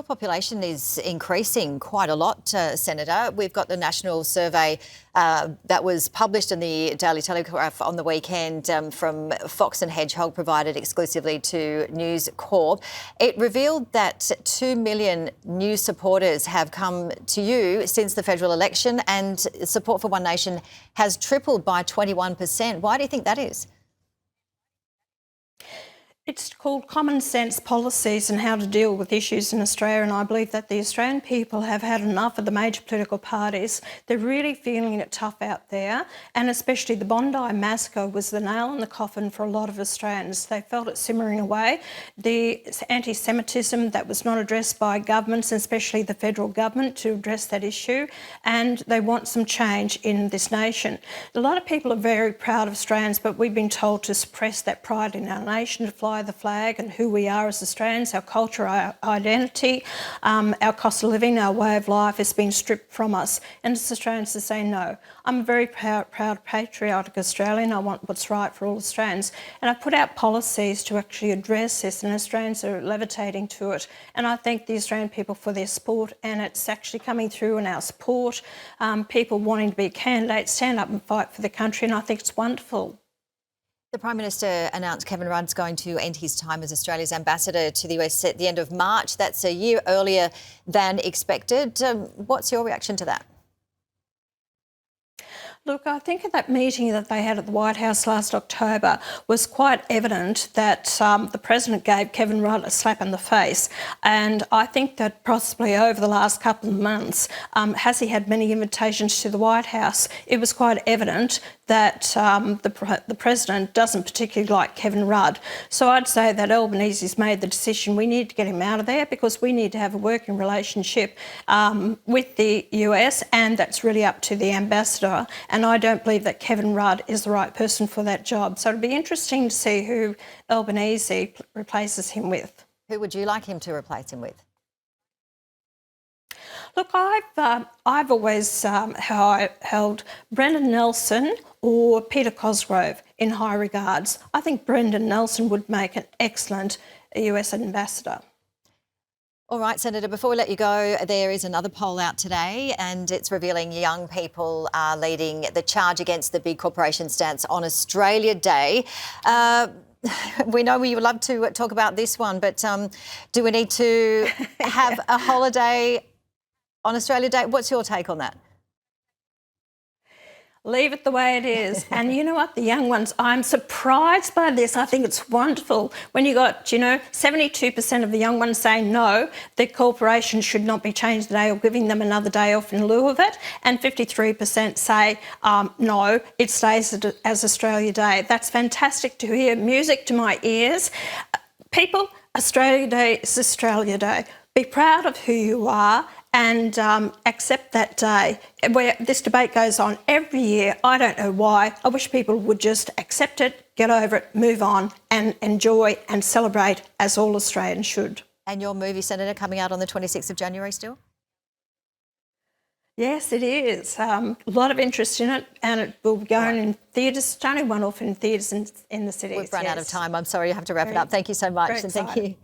Population is increasing quite a lot, Senator. We've got the national survey that was published in the Daily Telegraph on the weekend from Fox and Hedgehog, provided exclusively to News Corp. It revealed that 2 million new supporters have come to you since the federal election, and support for One Nation has tripled by 21%. Why do you think that is? It's called common sense policies and how to deal with issues in Australia, and I believe that the Australian people have had enough of the major political parties. They're really feeling it tough out there, and especially the Bondi massacre was the nail in the coffin for a lot of Australians. They felt it simmering away. The anti-Semitism that was not addressed by governments, especially the federal government, to address that issue, and they want some change in this nation. A lot of people are very proud of Australians, but we've been told to suppress that pride in our nation, to fly the flag and who we are as Australians, our culture, our identity, our cost of living, our way of life has been stripped from us. And as Australians to say no. I'm a very proud, patriotic Australian. I want what's right for all Australians. And I've put out policies to actually address this, and Australians are levitating to it. And I thank the Australian people for their support, and it's actually coming through in our support, people wanting to be candidates, stand up and fight for the country, and I think it's wonderful. The Prime Minister announced Kevin Rudd's going to end his time as Australia's ambassador to the US at the end of March. That's a year earlier than expected. What's your reaction to that? Look, I think at that meeting that they had at the White House last October was quite evident that the President gave Kevin Rudd a slap in the face. And I think that possibly over the last couple of months, has he had many invitations to the White House, it was quite evident that the President doesn't particularly like Kevin Rudd. So I'd say that Albanese's made the decision we need to get him out of there, because we need to have a working relationship with the US, and that's really up to the ambassador. And I don't believe that Kevin Rudd is the right person for that job. So it'll be interesting to see who Albanese replaces him with. Who would you like him to replace him with? Look, I've always held Brendan Nelson or Peter Cosgrove in high regards. I think Brendan Nelson would make an excellent US ambassador. All right, Senator, before we let you go, there is another poll out today, and it's revealing young people are leading the charge against the big corporation stance on Australia Day. We know you would love to talk about this one, but do we need to have a holiday on Australia Day? What's your take on that? Leave it the way it is. And you know what? The young ones, I'm surprised by this. I think it's wonderful when you got, 72% of the young ones saying no, the corporation should not be changed today or giving them another day off in lieu of it. And 53% say no, it stays as Australia Day. That's fantastic to hear. Music to my ears. People, Australia Day is Australia Day. Be proud of who you are and accept that day. Where this debate goes on every year, I don't know why. I wish people would just accept it, get over it, move on and enjoy and celebrate as all Australians should. And your movie, Senator, coming out on the 26th of January still? Yes, it is. A lot of interest in it, and it will be going in theatres. It's only one off in theatres in the city. We've run out of time. I'm sorry, you have to wrap it up. Thank you so much. And thank you.